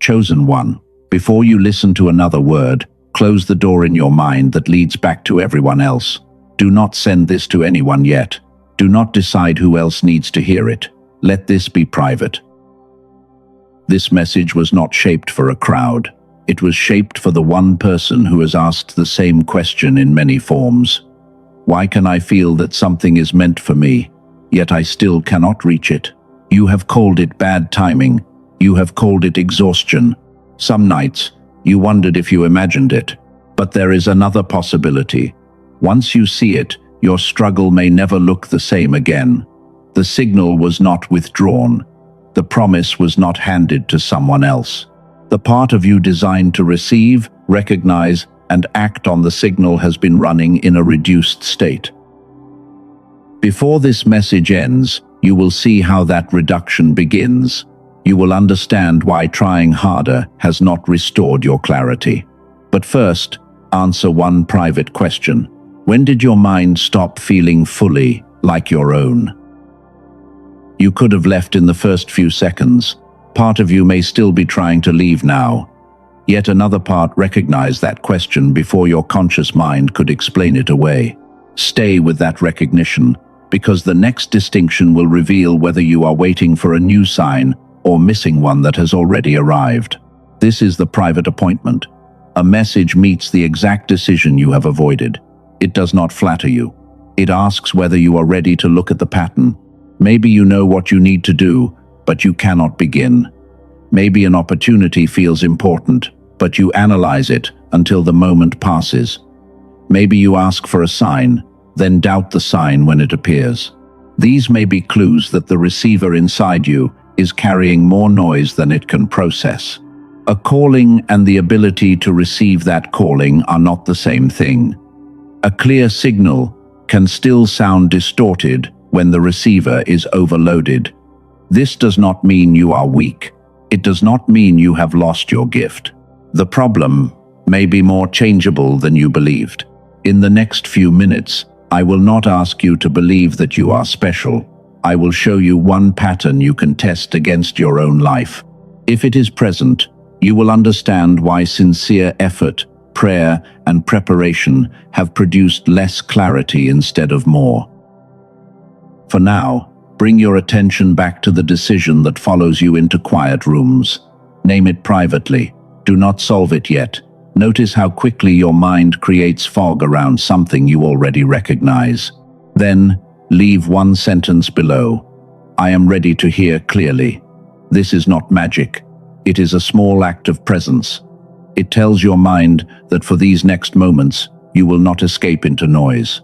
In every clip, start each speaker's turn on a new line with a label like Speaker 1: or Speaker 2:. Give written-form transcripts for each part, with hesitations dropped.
Speaker 1: Chosen one. Before you listen to another word, close the door in your mind that leads back to everyone else. Do not send this to anyone yet. Do not decide who else needs to hear it. Let this be private. This message was not shaped for a crowd. It was shaped for the one person who has asked the same question in many forms. Why can I feel that something is meant for me, yet I still cannot reach it? You have called it bad timing. You have called it exhaustion. Some nights, you wondered if you imagined it. But there is another possibility. Once you see it, your struggle may never look the same again. The signal was not withdrawn. The promise was not handed to someone else. The part of you designed to receive, recognize, and act on the signal has been running in a reduced state. Before this message ends, you will see how that reduction begins. You will understand why trying harder has not restored your clarity. But first, answer one private question. When did your mind stop feeling fully like your own? You could have left in the first few seconds. Part of you may still be trying to leave now. Yet another part recognized that question before your conscious mind could explain it away. Stay with that recognition, because the next distinction will reveal whether you are waiting for a new sign or missing one that has already arrived. This is the private appointment. A message meets the exact decision you have avoided. It does not flatter you. It asks whether you are ready to look at the pattern. Maybe you know what you need to do, but you cannot begin. Maybe an opportunity feels important, but you analyze it until the moment passes. Maybe you ask for a sign, then doubt the sign when it appears. These may be clues that the receiver inside you is carrying more noise than it can process. A calling and the ability to receive that calling are not the same thing. A clear signal can still sound distorted when the receiver is overloaded. This does not mean you are weak. It does not mean you have lost your gift. The problem may be more changeable than you believed. In the next few minutes, I will not ask you to believe that you are special. I will show you one pattern you can test against your own life. If it is present, you will understand why sincere effort, prayer, and preparation have produced less clarity instead of more. For now, bring your attention back to the decision that follows you into quiet rooms. Name it privately. Do not solve it yet. Notice how quickly your mind creates fog around something you already recognize. Then, leave one sentence below. I am ready to hear clearly. This is not magic. It is a small act of presence. It tells your mind that for these next moments, you will not escape into noise.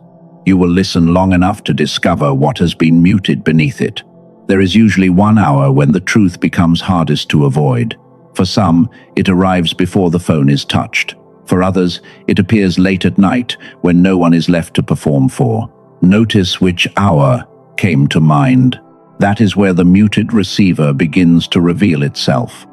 Speaker 1: You will listen long enough to discover what has been muted beneath it. There is usually 1 hour when the truth becomes hardest to avoid. For some, it arrives before the phone is touched. For others, it appears late at night when no one is left to perform for. Notice which hour came to mind. That is where the muted receiver begins to reveal itself.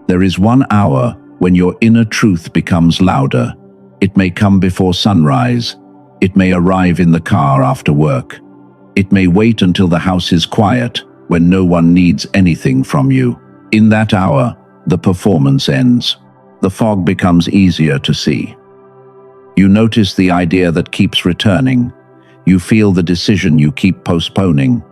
Speaker 1: There is 1 hour when your inner truth becomes louder. It may come before sunrise. It may arrive in the car after work. It may wait until the house is quiet, when no one needs anything from you. In that hour, the performance ends. The fog becomes easier to see. You notice the idea that keeps returning. You feel the decision you keep postponing.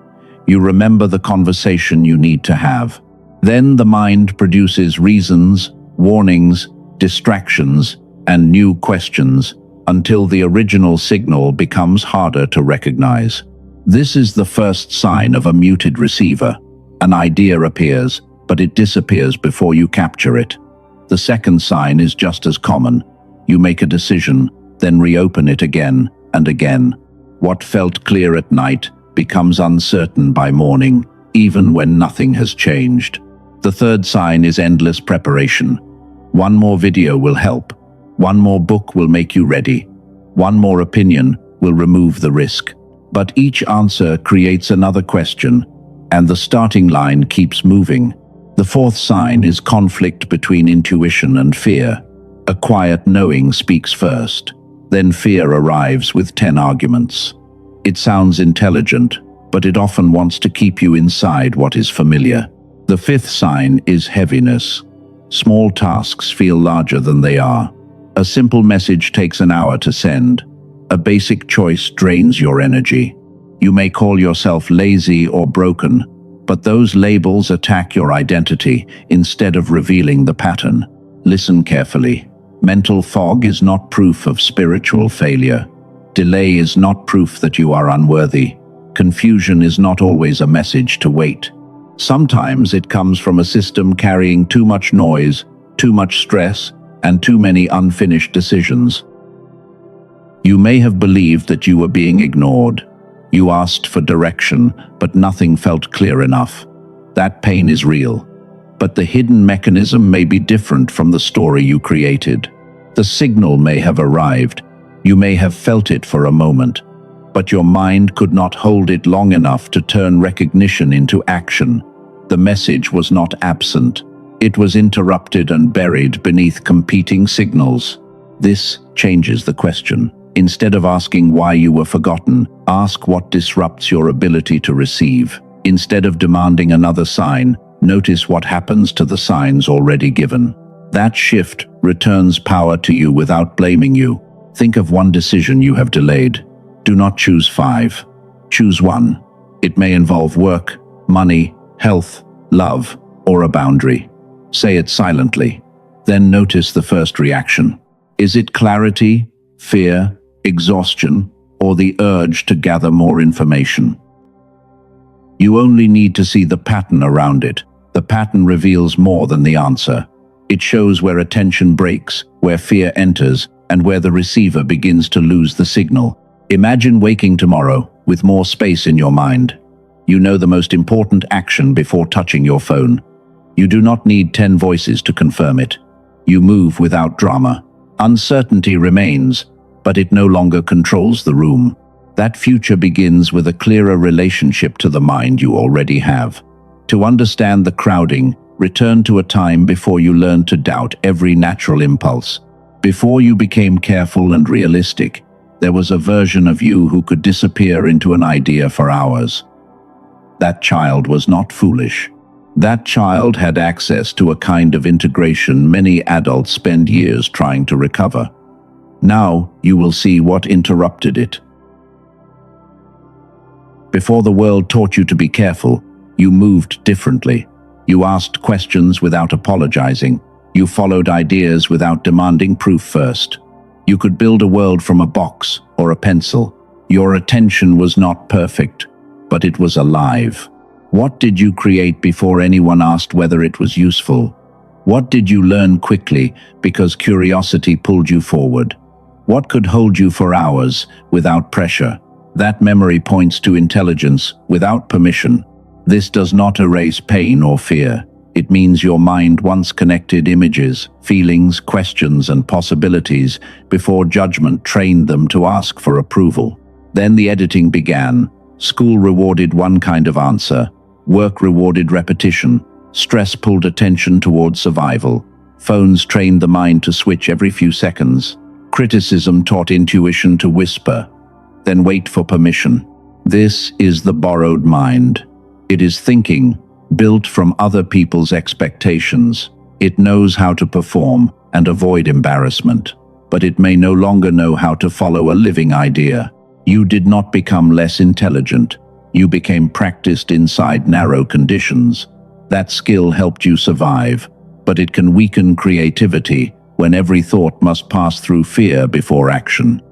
Speaker 1: You remember the conversation you need to have. Then the mind produces reasons, warnings, distractions, and new questions until the original signal becomes harder to recognize. This is the first sign of a muted receiver. An idea appears, but it disappears before you capture it. The second sign is just as common. You make a decision, then reopen it again and again. What felt clear at night becomes uncertain by morning, even when nothing has changed. The third sign is endless preparation. One more video will help. One more book will make you ready. One more opinion will remove the risk. But each answer creates another question, and the starting line keeps moving. The fourth sign is conflict between intuition and fear. A quiet knowing speaks first. Then fear arrives with 10 arguments. It sounds intelligent, but it often wants to keep you inside what is familiar. The fifth sign is heaviness. Small tasks feel larger than they are. A simple message takes an hour to send. A basic choice drains your energy. You may call yourself lazy or broken, but those labels attack your identity instead of revealing the pattern. Listen carefully. Mental fog is not proof of spiritual failure. Delay is not proof that you are unworthy. Confusion is not always a message to wait. Sometimes it comes from a system carrying too much noise, too much stress, and too many unfinished decisions. You may have believed that you were being ignored. You asked for direction, but nothing felt clear enough. That pain is real. But the hidden mechanism may be different from the story you created. The signal may have arrived. You may have felt it for a moment, but your mind could not hold it long enough to turn recognition into action. The message was not absent. It was interrupted and buried beneath competing signals. This changes the question. Instead of asking why you were forgotten, ask what disrupts your ability to receive. Instead of demanding another sign, notice what happens to the signs already given. That shift returns power to you without blaming you. Think of one decision you have delayed. Do not choose 5. Choose 1. It may involve work, money, health, love, or a boundary. Say it silently. Then notice the first reaction. Is it clarity, fear, exhaustion, or the urge to gather more information? You only need to see the pattern around it. The pattern reveals more than the answer. It shows where attention breaks, where fear enters, and where the receiver begins to lose the signal. Imagine waking tomorrow with more space in your mind. You know the most important action before touching your phone. You do not need 10 voices to confirm it. You move without drama. Uncertainty remains, but it no longer controls the room. That future begins with a clearer relationship to the mind you already have. To understand the crowding, return to a time before you learned to doubt every natural impulse. Before you became careful and realistic, there was a version of you who could disappear into an idea for hours. That child was not foolish. That child had access to a kind of integration many adults spend years trying to recover. Now you will see what interrupted it. Before the world taught you to be careful, you moved differently. You asked questions without apologizing. You followed ideas without demanding proof first. You could build a world from a box or a pencil. Your attention was not perfect, but it was alive. What did you create before anyone asked whether it was useful? What did you learn quickly because curiosity pulled you forward? What could hold you for hours without pressure? That memory points to intelligence without permission. This does not erase pain or fear. It means your mind once connected images, feelings, questions, and possibilities before judgment trained them to ask for approval. Then the editing began. School rewarded one kind of answer. Work rewarded repetition. Stress pulled attention towards survival. Phones trained the mind to switch every few seconds. Criticism taught intuition to whisper, then wait for permission. This is the borrowed mind. It is thinking, built from other people's expectations. It knows how to perform and avoid embarrassment, but it may no longer know how to follow a living idea. You did not become less intelligent. You became practiced inside narrow conditions. That skill helped you survive, but it can weaken creativity when every thought must pass through fear before action.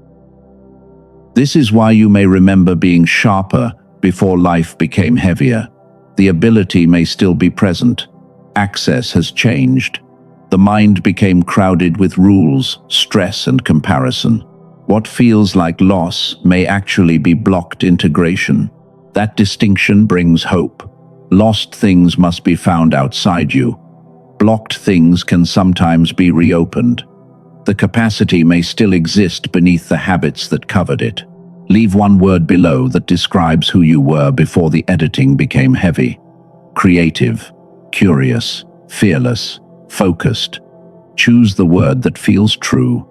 Speaker 1: This is why you may remember being sharper before life became heavier. The ability may still be present. Access has changed. The mind became crowded with rules, stress, and comparison. What feels like loss may actually be blocked integration. That distinction brings hope. Lost things must be found outside you. Blocked things can sometimes be reopened. The capacity may still exist beneath the habits that covered it. Leave one word below that describes who you were before the editing became heavy. Creative, curious, fearless, focused. Choose the word that feels true.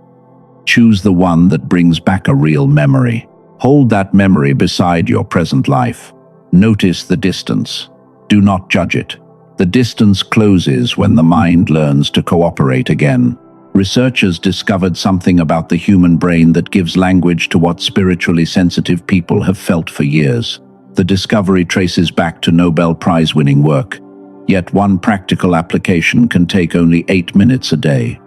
Speaker 1: Choose the one that brings back a real memory. Hold that memory beside your present life. Notice the distance. Do not judge it. The distance closes when the mind learns to cooperate again. Researchers discovered something about the human brain that gives language to what spiritually sensitive people have felt for years. The discovery traces back to Nobel Prize-winning work, yet one practical application can take only 8 minutes a day.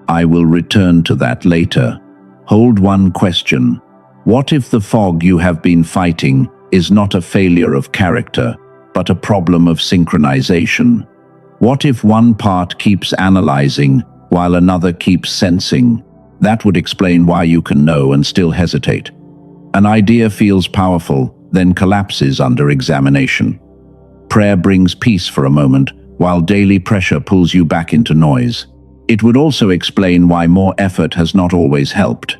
Speaker 1: I will return to that later. Hold one question. What if the fog you have been fighting is not a failure of character, but a problem of synchronization? What if one part keeps analyzing while another keeps sensing? That would explain why you can know and still hesitate. An idea feels powerful, then collapses under examination. Prayer brings peace for a moment, while daily pressure pulls you back into noise. It would also explain why more effort has not always helped.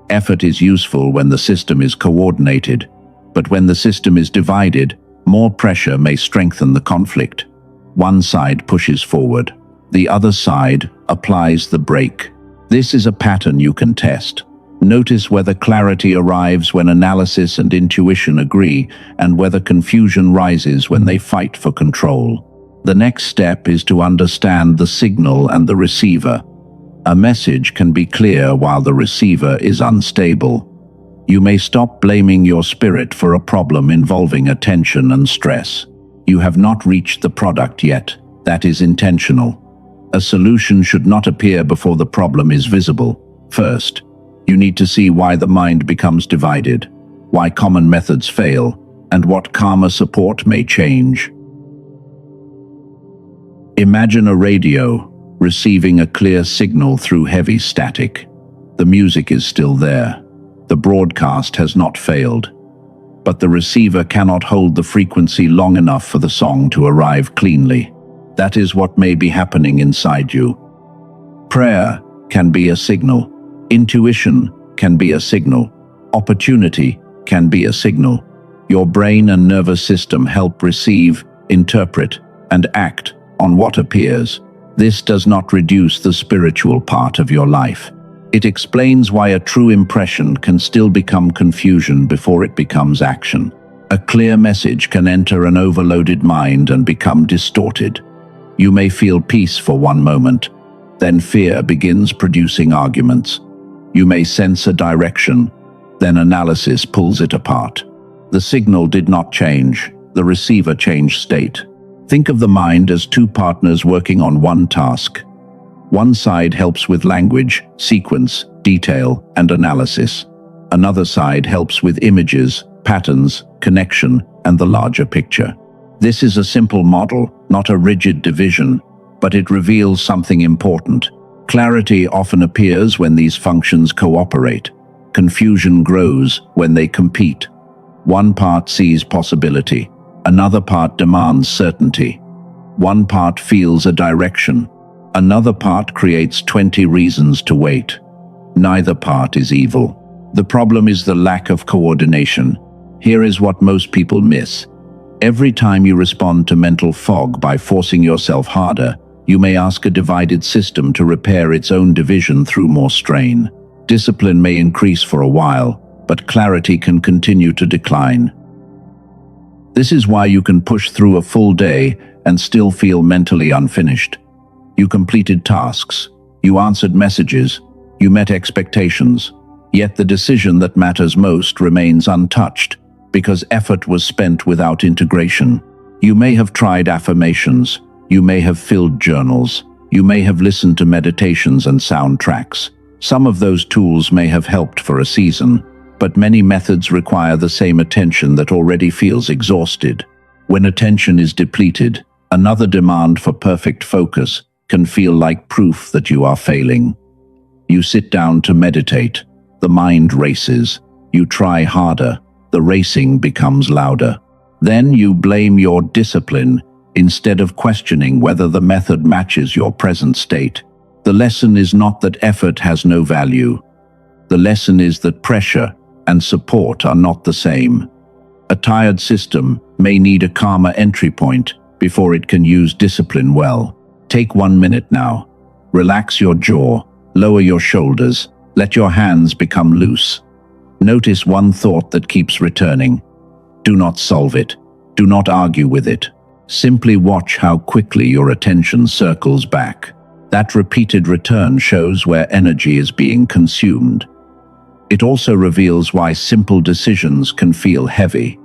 Speaker 1: Effort is useful when the system is coordinated, but when the system is divided, more pressure may strengthen the conflict. One side pushes forward, the other side applies the brake. This is a pattern you can test. Notice whether clarity arrives when analysis and intuition agree, and whether confusion rises when they fight for control. The next step is to understand the signal and the receiver. A message can be clear while the receiver is unstable. You may stop blaming your spirit for a problem involving attention and stress. You have not reached the product yet. That is intentional. A solution should not appear before the problem is visible. First, you need to see why the mind becomes divided, why common methods fail, and what calmer support may change. Imagine a radio receiving a clear signal through heavy static. The music is still there. The broadcast has not failed. But the receiver cannot hold the frequency long enough for the song to arrive cleanly. That is what may be happening inside you. Prayer can be a signal. Intuition can be a signal. Opportunity can be a signal. Your brain and nervous system help receive, interpret, and act on what appears. This does not reduce the spiritual part of your life. It explains why a true impression can still become confusion before it becomes action. A clear message can enter an overloaded mind and become distorted. You may feel peace for one moment, then fear begins producing arguments. You may sense a direction, then analysis pulls it apart. The signal did not change, the receiver changed state. Think of the mind as two partners working on one task. One side helps with language, sequence, detail, and analysis. Another side helps with images, patterns, connection, and the larger picture. This is a simple model, not a rigid division, but it reveals something important. Clarity often appears when these functions cooperate. Confusion grows when they compete. One part sees possibility. Another part demands certainty. One part feels a direction. Another part creates 20 reasons to wait. Neither part is evil. The problem is the lack of coordination. Here is what most people miss. Every time you respond to mental fog by forcing yourself harder, you may ask a divided system to repair its own division through more strain. Discipline may increase for a while, but clarity can continue to decline. This is why you can push through a full day and still feel mentally unfinished. You completed tasks, you answered messages, you met expectations, yet the decision that matters most remains untouched because effort was spent without integration. You may have tried affirmations, you may have filled journals, you may have listened to meditations and soundtracks. Some of those tools may have helped for a season, but many methods require the same attention that already feels exhausted. When attention is depleted, another demand for perfect focus can feel like proof that you are failing. You sit down to meditate, the mind races. You try harder, the racing becomes louder. Then you blame your discipline instead of questioning whether the method matches your present state. The lesson is not that effort has no value. The lesson is that pressure and support are not the same. A tired system may need a calmer entry point before it can use discipline well. Take 1 minute now. Relax your jaw, lower your shoulders, let your hands become loose. Notice one thought that keeps returning. Do not solve it. Do not argue with it. Simply watch how quickly your attention circles back. That repeated return shows where energy is being consumed. It also reveals why simple decisions can feel heavy.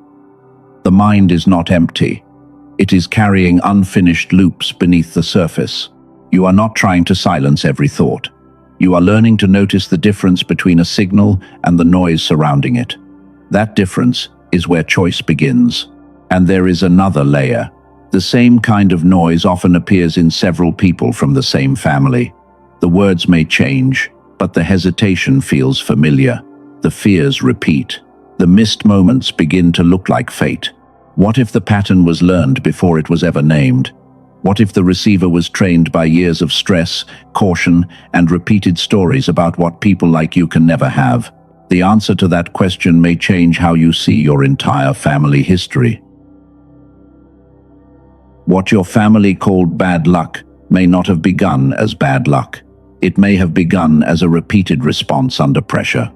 Speaker 1: The mind is not empty. It is carrying unfinished loops beneath the surface. You are not trying to silence every thought. You are learning to notice the difference between a signal and the noise surrounding it. That difference is where choice begins. And there is another layer. The same kind of noise often appears in several people from the same family. The words may change, but the hesitation feels familiar. The fears repeat. The missed moments begin to look like fate. What if the pattern was learned before it was ever named? What if the receiver was trained by years of stress, caution, and repeated stories about what people like you can never have? The answer to that question may change how you see your entire family history. What your family called bad luck may not have begun as bad luck. It may have begun as a repeated response under pressure.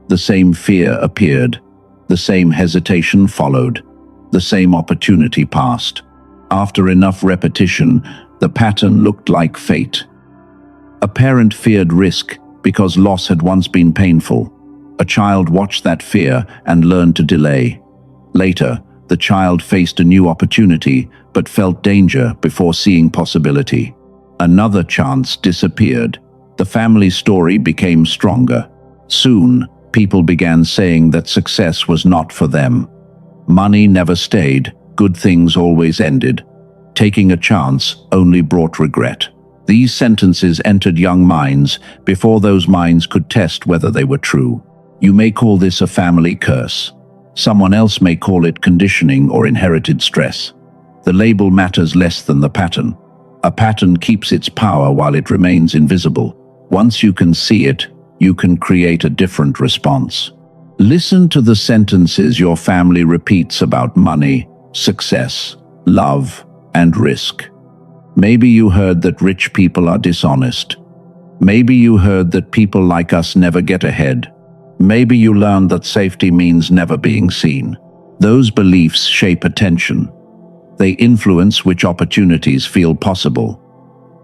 Speaker 1: The same fear appeared. The same hesitation followed. The same opportunity passed. After enough repetition, the pattern looked like fate. A parent feared risk because loss had once been painful. A child watched that fear and learned to delay. Later, the child faced a new opportunity but felt danger before seeing possibility. Another chance disappeared. The family story became stronger. Soon, people began saying that success was not for them. Money never stayed. Good things always ended. Taking a chance only brought regret. These sentences entered young minds before those minds could test whether they were true. You may call this a family curse. Someone else may call it conditioning or inherited stress. The label matters less than the pattern. A pattern keeps its power while it remains invisible. Once you can see it, you can create a different response. Listen to the sentences your family repeats about money, success, love, and risk. Maybe you heard that rich people are dishonest. Maybe you heard that people like us never get ahead. Maybe you learned that safety means never being seen. Those beliefs shape attention. They influence which opportunities feel possible.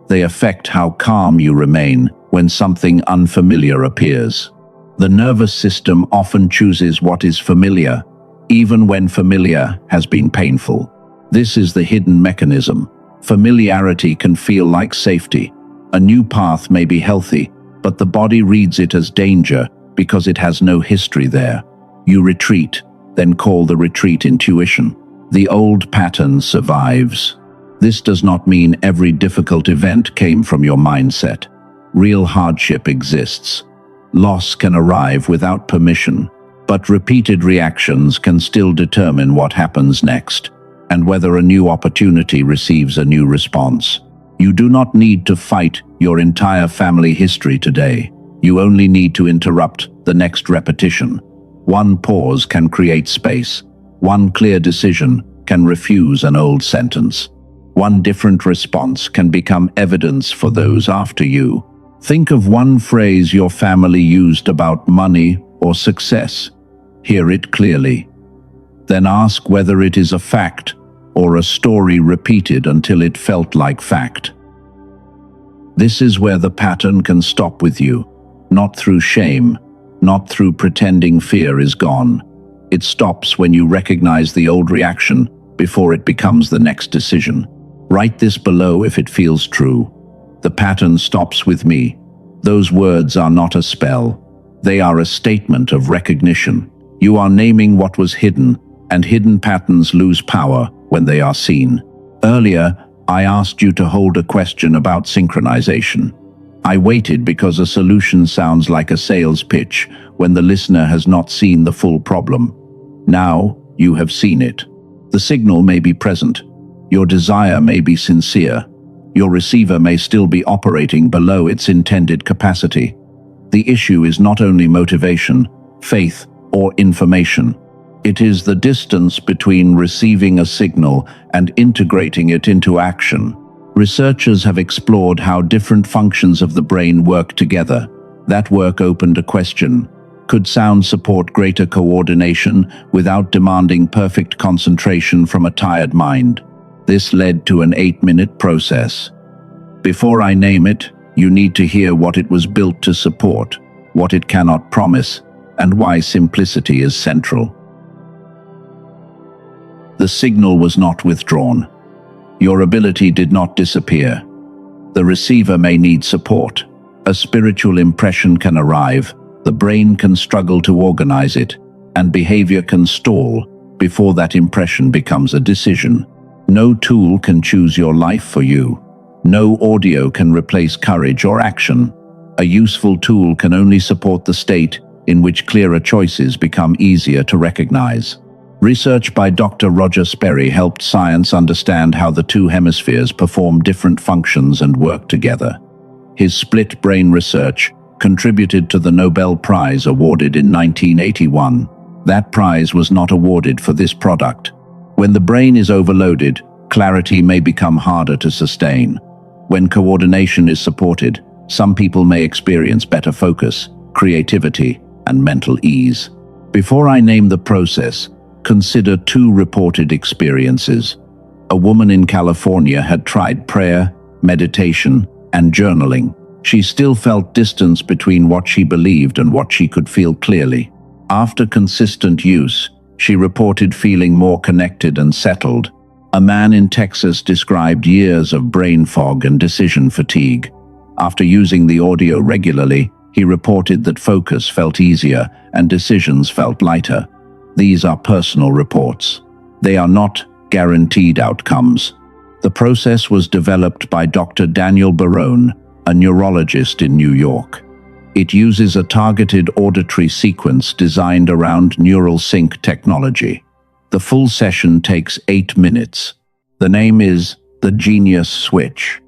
Speaker 1: They affect how calm you remain when something unfamiliar appears. The nervous system often chooses what is familiar, even when familiar has been painful. This is the hidden mechanism. Familiarity can feel like safety. A new path may be healthy, but the body reads it as danger because it has no history there. You retreat, then call the retreat intuition. The old pattern survives. This does not mean every difficult event came from your mindset. Real hardship exists. Loss can arrive without permission, but repeated reactions can still determine what happens next, and whether a new opportunity receives a new response. You do not need to fight your entire family history today. You only need to interrupt the next repetition. One pause can create space. One clear decision can refuse an old sentence. One different response can become evidence for those after you. Think of one phrase your family used about money or success. Hear it clearly. Then ask whether it is a fact or a story repeated until it felt like fact. This is where the pattern can stop with you, not through shame, not through pretending fear is gone. It stops when you recognize the old reaction before it becomes the next decision. Write this below if it feels true. The pattern stops with me. Those words are not a spell. They are a statement of recognition. You are naming what was hidden, and hidden patterns lose power when they are seen. Earlier, I asked you to hold a question about synchronization. I waited because a solution sounds like a sales pitch when the listener has not seen the full problem. Now, you have seen it. The signal may be present. Your desire may be sincere. Your receiver may still be operating below its intended capacity. The issue is not only motivation, faith, or information. It is the distance between receiving a signal and integrating it into action. Researchers have explored how different functions of the brain work together. That work opened a question. Could sound support greater coordination without demanding perfect concentration from a tired mind? This led to an 8-minute process. Before I name it, you need to hear what it was built to support, what it cannot promise, and why simplicity is central. The signal was not withdrawn. Your ability did not disappear. The receiver may need support. A spiritual impression can arrive, the brain can struggle to organize it, and behavior can stall before that impression becomes a decision. No tool can choose your life for you. No audio can replace courage or action. A useful tool can only support the state in which clearer choices become easier to recognize. Research by Dr. Roger Sperry helped science understand how the two hemispheres perform different functions and work together. His split brain research contributed to the Nobel Prize awarded in 1981. That prize was not awarded for this product. When the brain is overloaded, clarity may become harder to sustain. When coordination is supported, some people may experience better focus, creativity, and mental ease. Before I name the process, consider two reported experiences. A woman in California had tried prayer, meditation, and journaling. She still felt distance between what she believed and what she could feel clearly. After consistent use, she reported feeling more connected and settled. A man in Texas described years of brain fog and decision fatigue. After using the audio regularly, he reported that focus felt easier and decisions felt lighter. These are personal reports. They are not guaranteed outcomes. The process was developed by Doctor Daniel Barone, a neurologist in New York. It uses a targeted auditory sequence designed around neural sync technology. The full session takes 8 minutes. The name is the Genius Switch.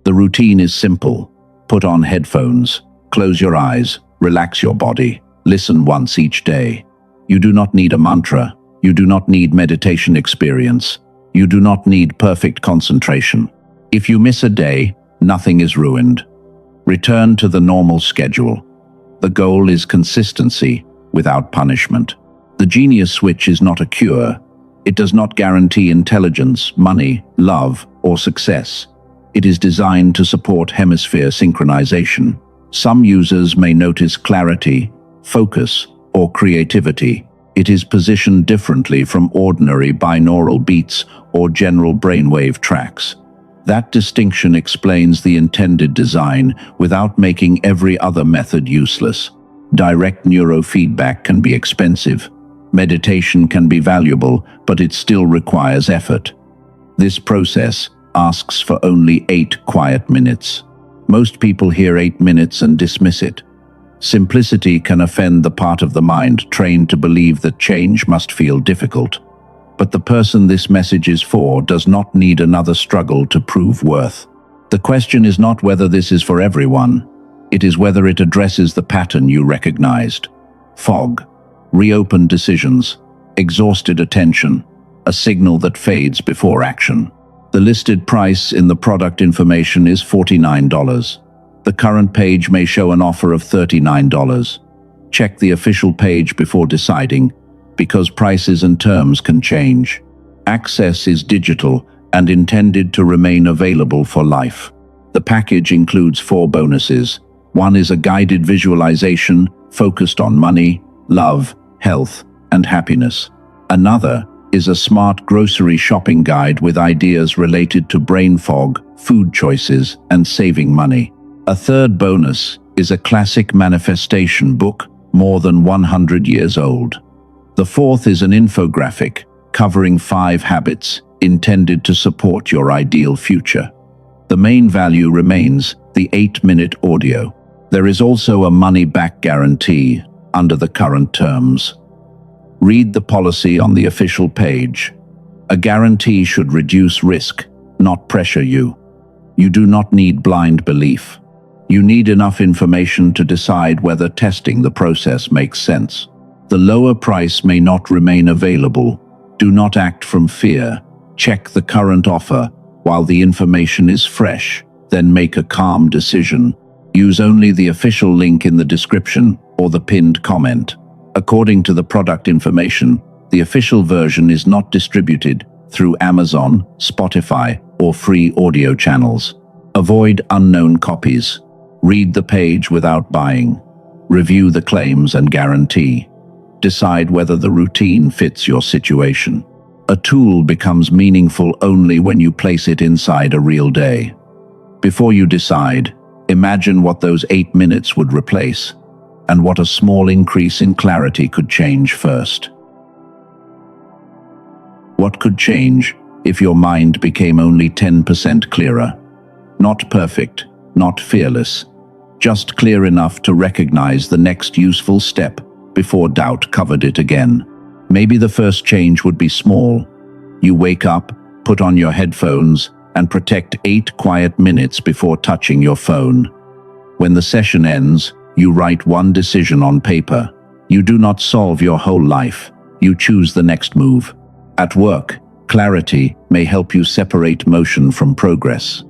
Speaker 1: The routine is simple. Put on headphones, close your eyes, relax your body, listen once each day. You do not need a mantra. You do not need meditation experience. You do not need perfect concentration. If you miss a day, nothing is ruined. Return to the normal schedule. The goal is consistency without punishment. The Genius Switch is not a cure. It does not guarantee intelligence, money, love, or success. It is designed to support hemisphere synchronization. Some users may notice clarity, focus, or creativity. It is positioned differently from ordinary binaural beats or general brainwave tracks. That distinction explains the intended design without making every other method useless. Direct neurofeedback can be expensive. Meditation can be valuable, but it still requires effort. This process asks for only 8 quiet minutes. Most people hear 8 minutes and dismiss it. Simplicity can offend the part of the mind trained to believe that change must feel difficult. But the person this message is for does not need another struggle to prove worth. The question is not whether this is for everyone. It is whether it addresses the pattern you recognized. Fog, reopened decisions, exhausted attention, a signal that fades before action. The listed price in the product information is $49. The current page may show an offer of $39. Check the official page before deciding, because prices and terms can change. Access is digital and intended to remain available for life. The package includes 4 bonuses. One is a guided visualization focused on money, love, health, and happiness. Another is a smart grocery shopping guide with ideas related to brain fog, food choices, and saving money. A third bonus is a classic manifestation book, more than 100 years old. The fourth is an infographic covering 5 habits intended to support your ideal future. The main value remains the 8-minute audio. There is also a money-back guarantee under the current terms. Read the policy on the official page. A guarantee should reduce risk, not pressure you. You do not need blind belief. You need enough information to decide whether testing the process makes sense. The lower price may not remain available. Do not act from fear. Check the current offer while the information is fresh, then make a calm decision. Use only the official link in the description or the pinned comment. According to the product information, the official version is not distributed through Amazon, Spotify, or free audio channels. Avoid unknown copies. Read the page without buying. Review the claims and guarantee. Decide whether the routine fits your situation. A tool becomes meaningful only when you place it inside a real day. Before you decide, imagine what those 8 minutes would replace, and what a small increase in clarity could change first. What could change if your mind became only 10% clearer? Not perfect, not fearless, just clear enough to recognize the next useful step before doubt covered it again. Maybe the first change would be small. You wake up, put on your headphones, and protect 8 quiet minutes before touching your phone. When the session ends, you write one decision on paper. You do not solve your whole life. You choose the next move. At work, clarity may help you separate motion from progress.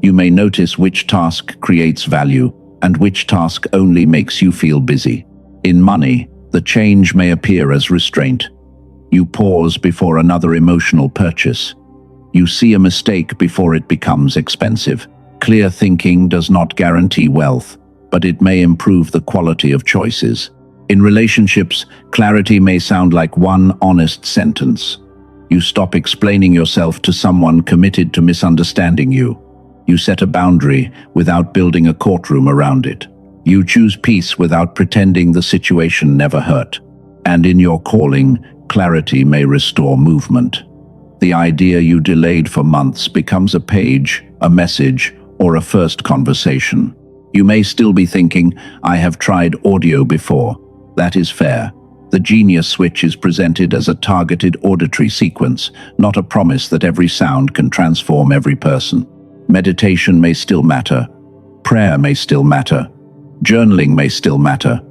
Speaker 1: You may notice which task creates value and which task only makes you feel busy. In money, the change may appear as restraint. You pause before another emotional purchase. You see a mistake before it becomes expensive. Clear thinking does not guarantee wealth, but it may improve the quality of choices. In relationships, clarity may sound like one honest sentence. You stop explaining yourself to someone committed to misunderstanding you. You set a boundary without building a courtroom around it. You choose peace without pretending the situation never hurt. And in your calling, clarity may restore movement. The idea you delayed for months becomes a page, a message, or a first conversation. You may still be thinking, I have tried audio before. That is fair. The genius switch is presented as a targeted auditory sequence, not a promise that every sound can transform every person. Meditation may still matter. Prayer may still matter. Journaling may still matter.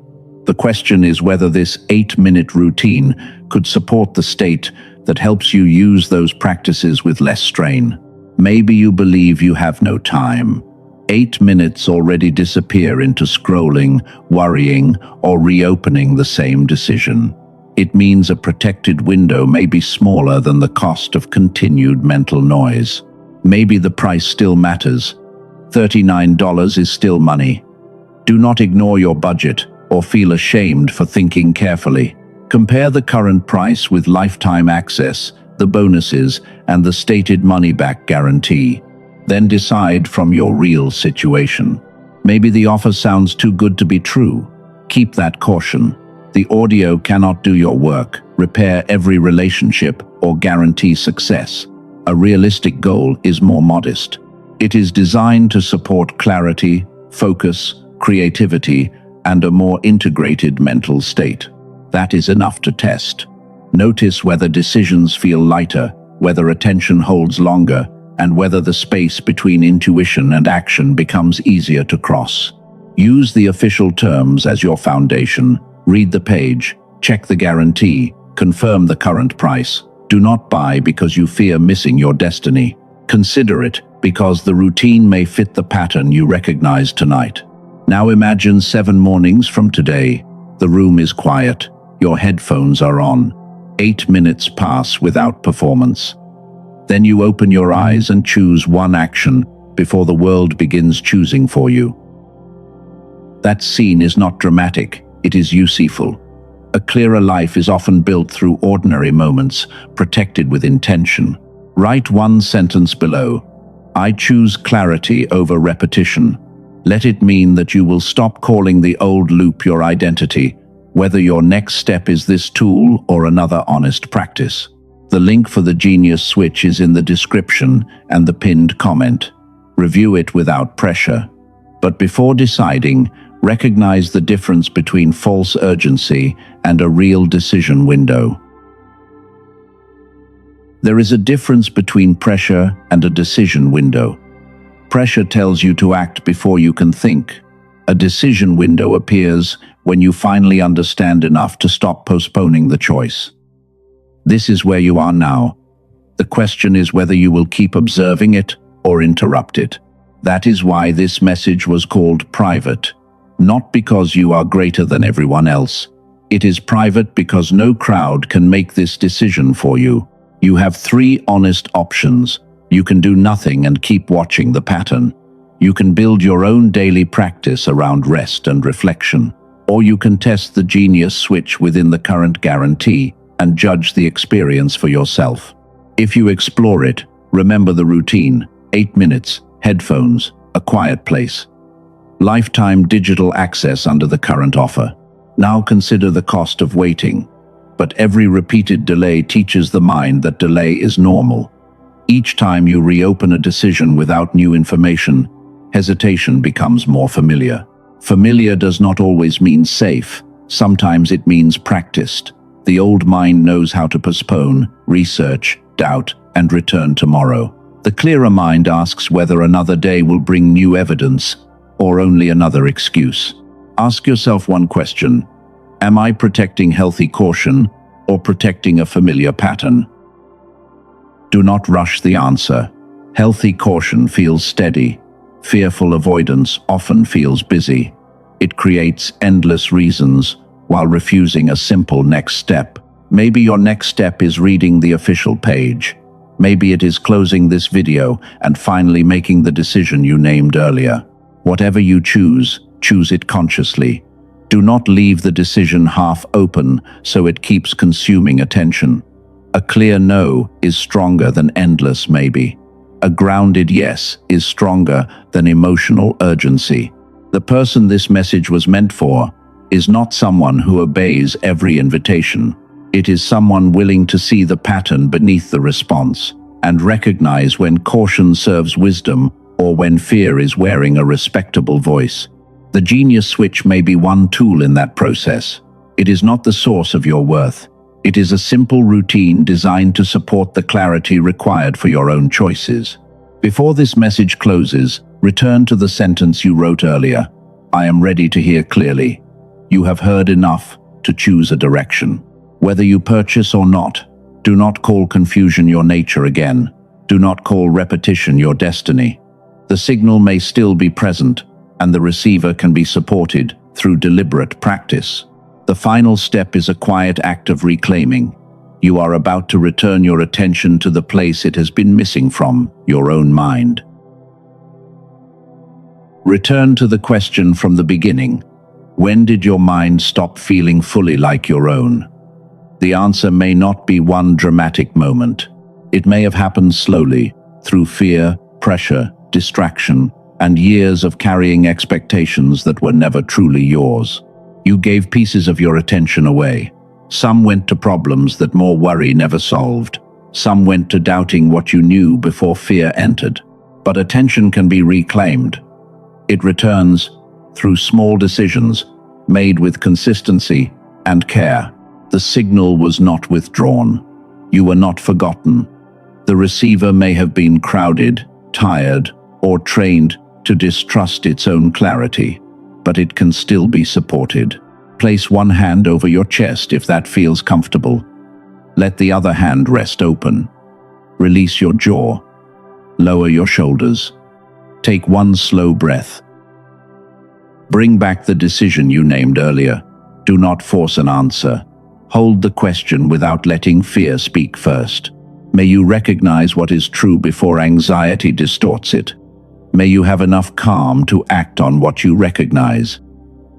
Speaker 1: The question is whether this 8-minute routine could support the state that helps you use those practices with less strain. Maybe you believe you have no time. 8 minutes already disappear into scrolling, worrying, or reopening the same decision. It means a protected window may be smaller than the cost of continued mental noise. Maybe the price still matters. $39 is still money. Do not ignore your budget or feel ashamed for thinking carefully. Compare the current price with lifetime access, the bonuses, and the stated money-back guarantee. Then decide from your real situation. Maybe the offer sounds too good to be true. Keep that caution. The audio cannot do your work, repair every relationship, or guarantee success. A realistic goal is more modest. It is designed to support clarity, focus, creativity, and a more integrated mental state. That is enough to test. Notice whether decisions feel lighter, whether attention holds longer, and whether the space between intuition and action becomes easier to cross. Use the official terms as your foundation. Read the page, check the guarantee, confirm the current price. Do not buy because you fear missing your destiny. Consider it because the routine may fit the pattern you recognize tonight. Now imagine 7 mornings from today. The room is quiet. Your headphones are on. 8 minutes pass without performance. Then you open your eyes and choose one action before the world begins choosing for you. That scene is not dramatic, it is useful. A clearer life is often built through ordinary moments, protected with intention. Write one sentence below. I choose clarity over repetition. Let it mean that you will stop calling the old loop your identity, whether your next step is this tool or another honest practice. The link for the Genius Switch is in the description and the pinned comment. Review it without pressure. But before deciding, recognize the difference between false urgency and a real decision window. There is a difference between pressure and a decision window. Pressure tells you to act before you can think. A decision window appears when you finally understand enough to stop postponing the choice. This is where you are now. The question is whether you will keep observing it or interrupt it. That is why this message was called private. Not because you are greater than everyone else. It is private because no crowd can make this decision for you. You have three honest options. You can do nothing and keep watching the pattern. You can build your own daily practice around rest and reflection. Or you can test the genius switch within the current guarantee and judge the experience for yourself. If you explore it, remember the routine: 8 minutes, headphones, a quiet place. Lifetime digital access under the current offer. Now consider the cost of waiting. But every repeated delay teaches the mind that delay is normal. Each time you reopen a decision without new information, hesitation becomes more familiar. Familiar does not always mean safe. Sometimes it means practiced. The old mind knows how to postpone, research, doubt, and return tomorrow. The clearer mind asks whether another day will bring new evidence or only another excuse. Ask yourself one question: am I protecting healthy caution or protecting a familiar pattern? Do not rush the answer. Healthy caution feels steady. Fearful avoidance often feels busy. It creates endless reasons while refusing a simple next step. Maybe your next step is reading the official page. Maybe it is closing this video and finally making the decision you named earlier. Whatever you choose, choose it consciously. Do not leave the decision half open so it keeps consuming attention. A clear no is stronger than endless maybe. A grounded yes is stronger than emotional urgency. The person this message was meant for is not someone who obeys every invitation. It is someone willing to see the pattern beneath the response and recognize when caution serves wisdom or when fear is wearing a respectable voice. The genius switch may be one tool in that process. It is not the source of your worth. It is a simple routine designed to support the clarity required for your own choices. Before this message closes, return to the sentence you wrote earlier: I am ready to hear clearly. You have heard enough to choose a direction. Whether you purchase or not, do not call confusion your nature again. Do not call repetition your destiny. The signal may still be present, and the receiver can be supported through deliberate practice. The final step is a quiet act of reclaiming. You are about to return your attention to the place it has been missing from, your own mind. Return to the question from the beginning. When did your mind stop feeling fully like your own? The answer may not be one dramatic moment. It may have happened slowly, through fear, pressure, distraction, and years of carrying expectations that were never truly yours. You gave pieces of your attention away. Some went to problems that more worry never solved. Some went to doubting what you knew before fear entered. But attention can be reclaimed. It returns through small decisions made with consistency and care. The signal was not withdrawn. You were not forgotten. The receiver may have been crowded, tired, or trained to distrust its own clarity, but it can still be supported. Place one hand over your chest if that feels comfortable. Let the other hand rest open. Release your jaw. Lower your shoulders. Take one slow breath. Bring back the decision you named earlier. Do not force an answer. Hold the question without letting fear speak first. May you recognize what is true before anxiety distorts it. May you have enough calm to act on what you recognize.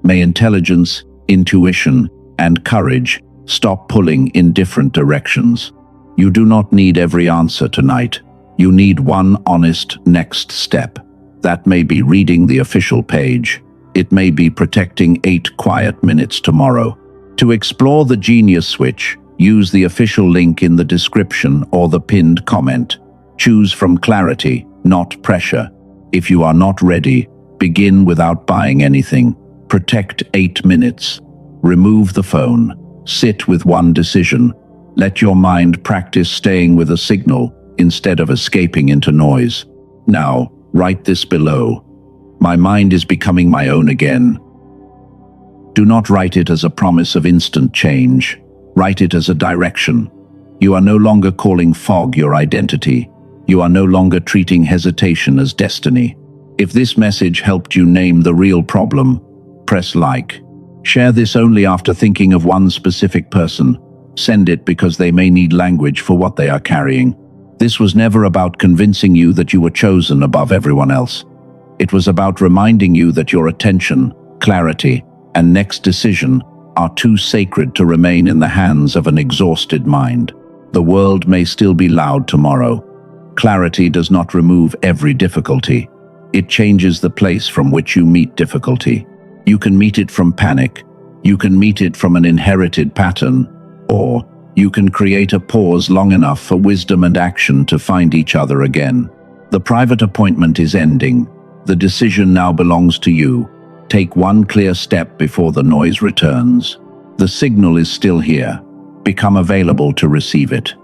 Speaker 1: May intelligence, intuition, and courage stop pulling in different directions. You do not need every answer tonight. You need one honest next step. That may be reading the official page. It may be protecting 8 quiet minutes tomorrow. To explore the Genius Switch, use the official link in the description or the pinned comment. Choose from clarity, not pressure. If you are not ready, begin without buying anything. Protect 8 minutes. Remove the phone. Sit with one decision. Let your mind practice staying with a signal instead of escaping into noise. Now, write this below. My mind is becoming my own again. Do not write it as a promise of instant change. Write it as a direction. You are no longer calling fog your identity. You are no longer treating hesitation as destiny. If this message helped you name the real problem, press like. Share this only after thinking of one specific person, Send it because they may need language for what they are carrying. This was never about convincing you that you were chosen above everyone else. It was about reminding you that your attention, clarity, and next decision are too sacred to remain in the hands of an exhausted mind. The world may still be loud tomorrow. Clarity does not remove every difficulty. It changes the place from which you meet difficulty. You can meet it from panic. You can meet it from an inherited pattern. Or you can create a pause long enough for wisdom and action to find each other again. The private appointment is ending. The decision now belongs to you. Take one clear step before the noise returns. The signal is still here. Become available to receive it.